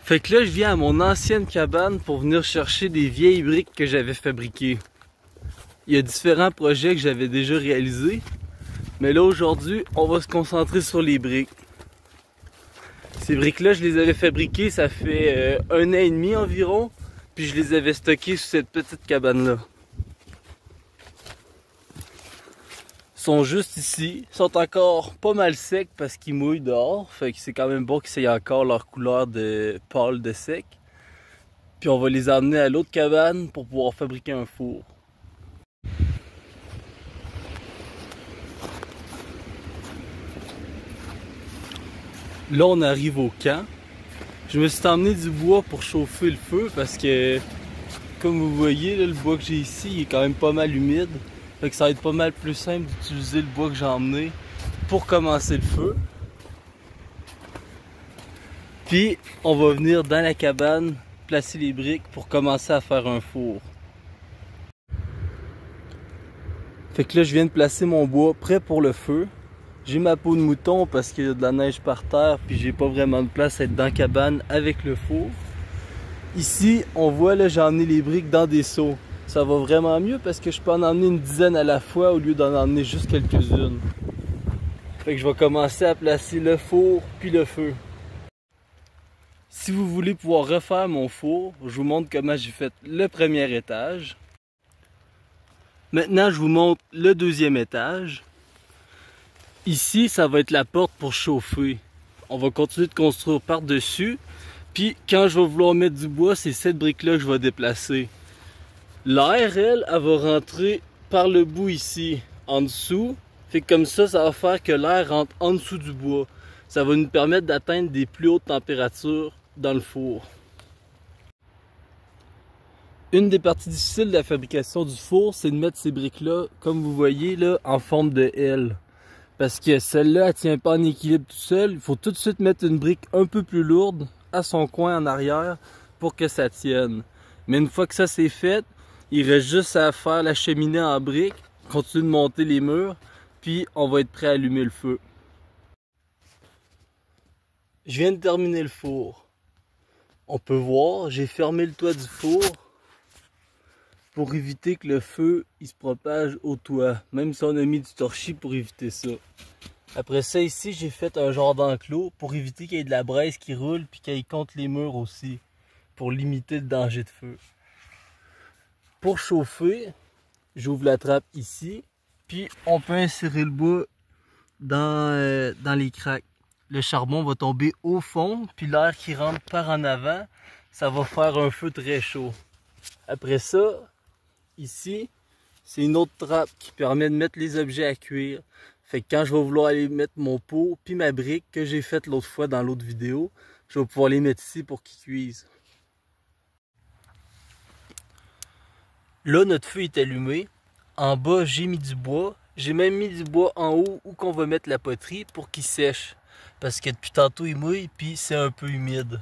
Fait que là, je viens à mon ancienne cabane pour venir chercher des vieilles briques que j'avais fabriquées. Il y a différents projets que j'avais déjà réalisés, mais là aujourd'hui, on va se concentrer sur les briques. Ces briques-là, je les avais fabriquées, ça fait 1 an et demi environ, puis je les avais stockées sous cette petite cabane-là. Ils sont juste ici, ils sont encore pas mal secs parce qu'ils mouillent dehors, fait que c'est quand même bon qu'ils aient encore leur couleur de pâle de sec. Puis on va les emmener à l'autre cabane pour pouvoir fabriquer un four. Là on arrive au camp. Je me suis emmené du bois pour chauffer le feu parce que, comme vous voyez, là, le bois que j'ai ici il est quand même pas mal humide. Fait que ça va être pas mal plus simple d'utiliser le bois que j'ai emmené pour commencer le feu. Puis on va venir dans la cabane placer les briques pour commencer à faire un four. Fait que là je viens de placer mon bois prêt pour le feu. J'ai ma peau de mouton parce qu'il y a de la neige par terre puis j'ai pas vraiment de place à être dans la cabane avec le four. Ici on voit là j'ai emmené les briques dans des seaux. Ça va vraiment mieux parce que je peux en emmener une dizaine à la fois au lieu d'en emmener juste quelques-unes. Fait que je vais commencer à placer le four puis le feu. Si vous voulez pouvoir refaire mon four, je vous montre comment j'ai fait le premier étage. Maintenant, je vous montre le deuxième étage. Ici, ça va être la porte pour chauffer. On va continuer de construire par-dessus. Puis, quand je vais vouloir mettre du bois, c'est cette brique-là que je vais déplacer. L'air, elle va rentrer par le bout ici, en dessous. Fait que comme ça va faire que l'air rentre en dessous du bois. Ça va nous permettre d'atteindre des plus hautes températures dans le four. Une des parties difficiles de la fabrication du four, c'est de mettre ces briques-là, comme vous voyez, là, en forme de L. Parce que celle-là, elle tient pas en équilibre tout seul. Il faut tout de suite mettre une brique un peu plus lourde à son coin en arrière pour que ça tienne. Mais une fois que ça c'est fait, il reste juste à faire la cheminée en briques, continuer de monter les murs, puis on va être prêt à allumer le feu. Je viens de terminer le four. On peut voir, j'ai fermé le toit du four pour éviter que le feu il se propage au toit. Même si on a mis du torchis pour éviter ça. Après ça ici, j'ai fait un genre d'enclos pour éviter qu'il y ait de la braise qui roule puis qu'il y ait contre les murs aussi. Pour limiter le danger de feu. Pour chauffer, j'ouvre la trappe ici. Puis on peut insérer le bois dans les craques. Le charbon va tomber au fond, puis l'air qui rentre par en avant, ça va faire un feu très chaud. Après ça, ici, c'est une autre trappe qui permet de mettre les objets à cuire. Fait que quand je vais vouloir aller mettre mon pot, puis ma brique que j'ai faite l'autre fois dans l'autre vidéo, je vais pouvoir les mettre ici pour qu'ils cuisent. Là, notre feu est allumé. En bas, j'ai mis du bois. J'ai même mis du bois en haut où qu'on va mettre la poterie pour qu'il sèche. Parce que depuis tantôt, il mouille puis c'est un peu humide.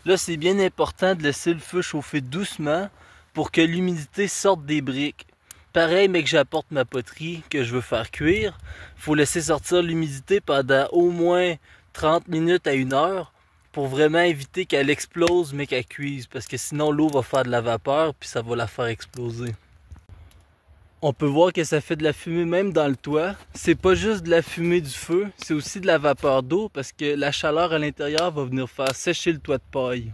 Là, c'est bien important de laisser le feu chauffer doucement pour que l'humidité sorte des briques. Pareil, mais que j'apporte ma poterie que je veux faire cuire, il faut laisser sortir l'humidité pendant au moins 30 minutes à 1 heure pour vraiment éviter qu'elle explose mais qu'elle cuise. Parce que sinon, l'eau va faire de la vapeur puis ça va la faire exploser. On peut voir que ça fait de la fumée même dans le toit. C'est pas juste de la fumée du feu, c'est aussi de la vapeur d'eau parce que la chaleur à l'intérieur va venir faire sécher le toit de paille.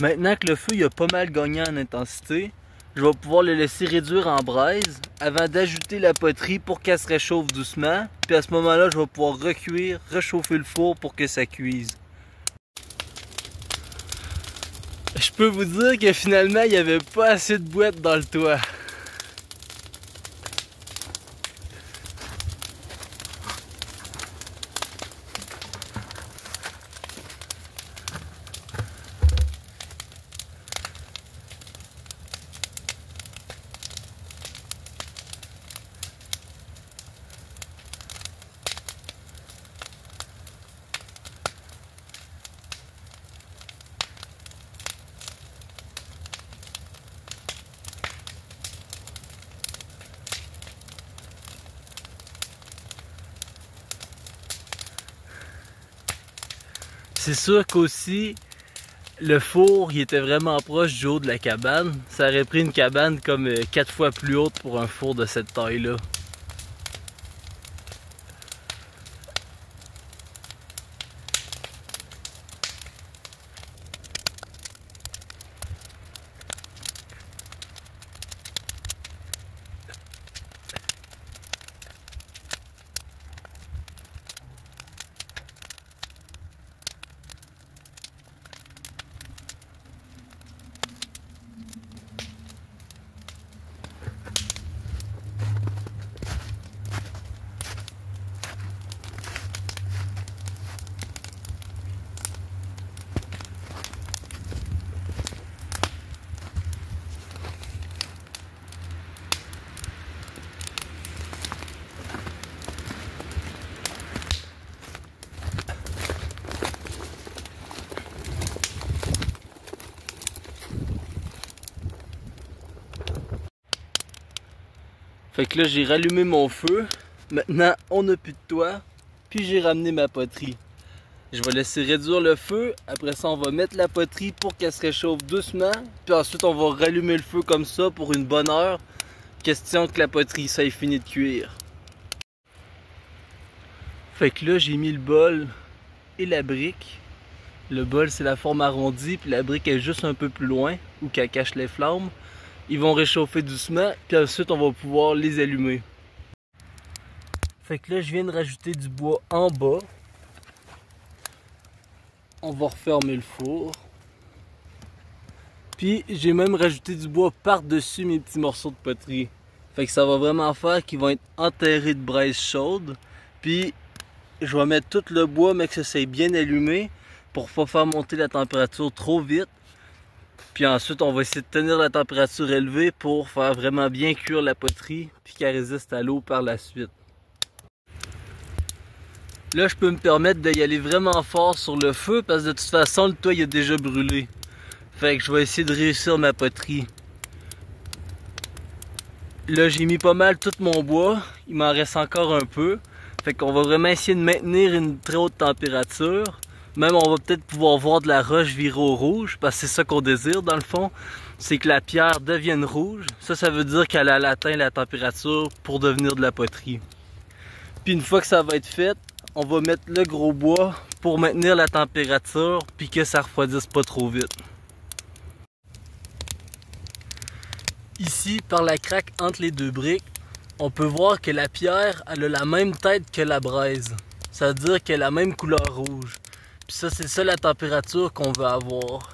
Maintenant que le feu il a pas mal gagné en intensité, je vais pouvoir le laisser réduire en braise avant d'ajouter la poterie pour qu'elle se réchauffe doucement. Puis à ce moment-là, je vais pouvoir recuire, réchauffer le four pour que ça cuise. Je peux vous dire que finalement, il n'y avait pas assez de boîtes dans le toit. C'est sûr qu'aussi, le four, il était vraiment proche du haut de la cabane. Ça aurait pris une cabane comme 4 fois plus haute pour un four de cette taille-là. Fait que là, j'ai rallumé mon feu. Maintenant, on n'a plus de toit. Puis j'ai ramené ma poterie. Je vais laisser réduire le feu. Après ça, on va mettre la poterie pour qu'elle se réchauffe doucement. Puis ensuite, on va rallumer le feu comme ça pour une bonne heure. Question que la poterie, ça ait fini de cuire. Fait que là, j'ai mis le bol et la brique. Le bol, c'est la forme arrondie. Puis la brique est juste un peu plus loin, où qu'elle cache les flammes. Ils vont réchauffer doucement, puis ensuite on va pouvoir les allumer. Fait que là, je viens de rajouter du bois en bas. On va refermer le four. Puis j'ai même rajouté du bois par-dessus mes petits morceaux de poterie. Fait que ça va vraiment faire qu'ils vont être enterrés de braise chaude. Puis je vais mettre tout le bois, mais que ça soit bien allumé pour pas faire monter la température trop vite. Puis ensuite, on va essayer de tenir la température élevée pour faire vraiment bien cuire la poterie puis qu'elle résiste à l'eau par la suite. Là, je peux me permettre d'y aller vraiment fort sur le feu parce que de toute façon, le toit il a déjà brûlé. Fait que je vais essayer de réussir ma poterie. Là, j'ai mis pas mal tout mon bois. Il m'en reste encore un peu. Fait qu'on va vraiment essayer de maintenir une très haute température. Même on va peut-être pouvoir voir de la roche virer au rouge, parce que c'est ça qu'on désire dans le fond, c'est que la pierre devienne rouge. Ça veut dire qu'elle a atteint la température pour devenir de la poterie. Puis une fois que ça va être fait, on va mettre le gros bois pour maintenir la température, puis que ça refroidisse pas trop vite. Ici, par la craque entre les deux briques, on peut voir que la pierre elle a la même tête que la braise. Ça veut dire qu'elle a la même couleur rouge. Puis ça, c'est ça la température qu'on veut avoir.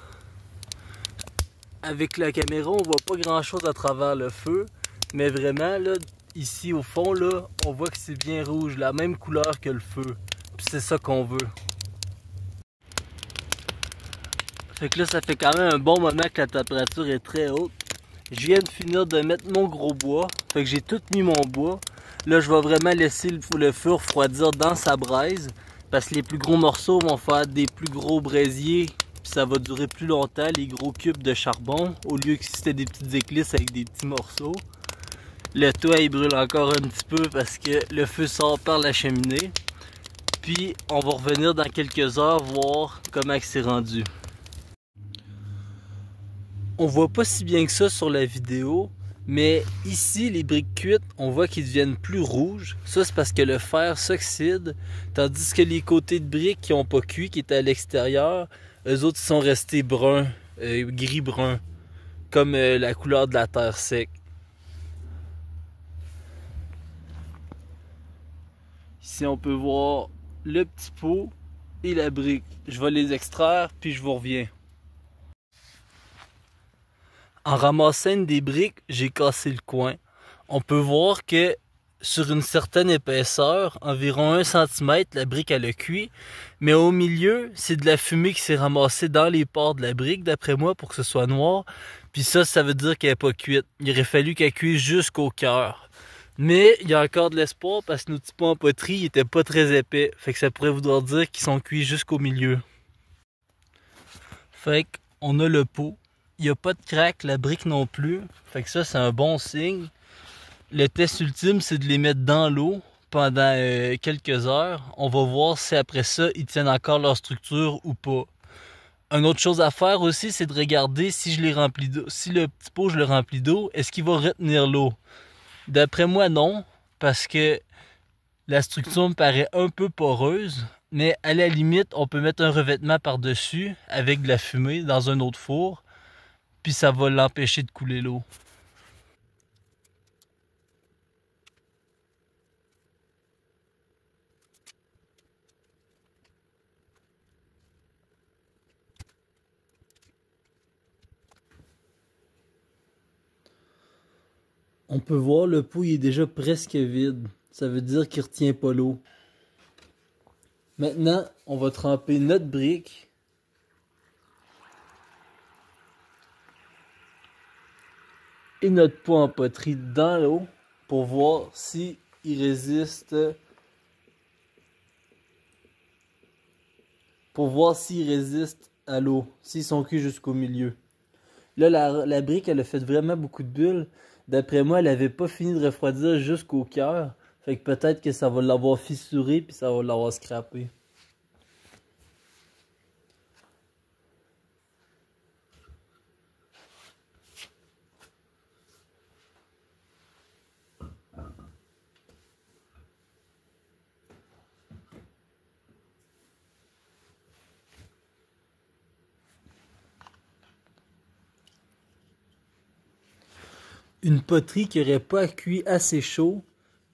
Avec la caméra, on voit pas grand chose à travers le feu. Mais vraiment, là, ici au fond, là, on voit que c'est bien rouge, la même couleur que le feu. Puis c'est ça qu'on veut. Fait que là, ça fait quand même un bon moment que la température est très haute. Je viens de finir de mettre mon gros bois. Fait que j'ai tout mis mon bois. Là, je vais vraiment laisser le feu refroidir dans sa braise. Parce que les plus gros morceaux vont faire des plus gros braisiers. Puis ça va durer plus longtemps, les gros cubes de charbon. Au lieu que si c'était des petites éclisses avec des petits morceaux. Le toit, il brûle encore un petit peu parce que le feu sort par la cheminée. Puis, on va revenir dans quelques heures voir comment c'est rendu. On voit pas si bien que ça sur la vidéo. Mais ici, les briques cuites, on voit qu'ils deviennent plus rouges. Ça, c'est parce que le fer s'oxyde. Tandis que les côtés de briques qui n'ont pas cuit, qui étaient à l'extérieur, eux autres, ils sont restés bruns, gris-brun, comme la couleur de la terre sec. Ici, on peut voir le petit pot et la brique. Je vais les extraire, puis je vous reviens. En ramassant une des briques, j'ai cassé le coin. On peut voir que sur une certaine épaisseur, environ 1 cm, la brique elle a cuit. Mais au milieu, c'est de la fumée qui s'est ramassée dans les pores de la brique, d'après moi, pour que ce soit noir. Puis ça veut dire qu'elle n'est pas cuite. Il aurait fallu qu'elle cuise jusqu'au cœur. Mais il y a encore de l'espoir parce que nos petits pots en poterie n'étaient pas très épais. Fait que ça pourrait vouloir dire qu'ils sont cuits jusqu'au milieu. Fait qu'on a le pot. Il n'y a pas de craque, la brique non plus. Fait que ça, c'est un bon signe. Le test ultime, c'est de les mettre dans l'eau pendant quelques heures. On va voir si après ça, ils tiennent encore leur structure ou pas. Une autre chose à faire aussi, c'est de regarder si je les remplis d'eau. Si le petit pot, je le remplis d'eau, est-ce qu'il va retenir l'eau? D'après moi, non, parce que la structure me paraît un peu poreuse, mais à la limite, on peut mettre un revêtement par-dessus avec de la fumée dans un autre four, puis ça va l'empêcher de couler l'eau. On peut voir le pot il est déjà presque vide. Ça veut dire qu'il retient pas l'eau. Maintenant, on va tremper notre brique et notre pot en poterie dans l'eau pour voir si il résiste. Pour voir s'ils résistent à l'eau, s'ils sont cuits jusqu'au milieu. Là, la brique, elle a fait vraiment beaucoup de bulles. D'après moi, elle avait pas fini de refroidir jusqu'au cœur. Fait que peut-être que ça va l'avoir fissuré puis ça va l'avoir scrappé. Une poterie qui n'aurait pas cuit assez chaud,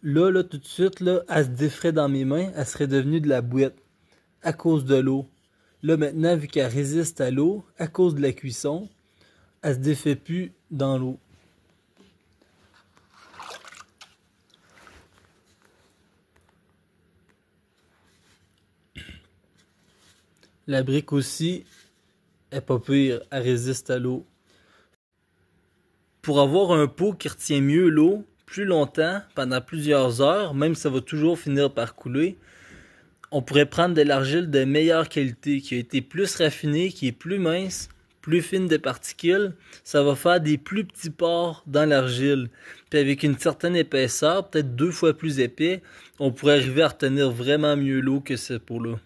là, tout de suite, là, elle se défrait dans mes mains, elle serait devenue de la bouette à cause de l'eau. Là, maintenant, vu qu'elle résiste à l'eau, à cause de la cuisson, elle se défait plus dans l'eau. La brique aussi est pas pire, elle résiste à l'eau. Pour avoir un pot qui retient mieux l'eau plus longtemps, pendant plusieurs heures, même si ça va toujours finir par couler, on pourrait prendre de l'argile de meilleure qualité, qui a été plus raffinée, qui est plus mince, plus fine de particules. Ça va faire des plus petits pores dans l'argile. Puis avec une certaine épaisseur, peut-être 2 fois plus épais, on pourrait arriver à retenir vraiment mieux l'eau que ce pot-là.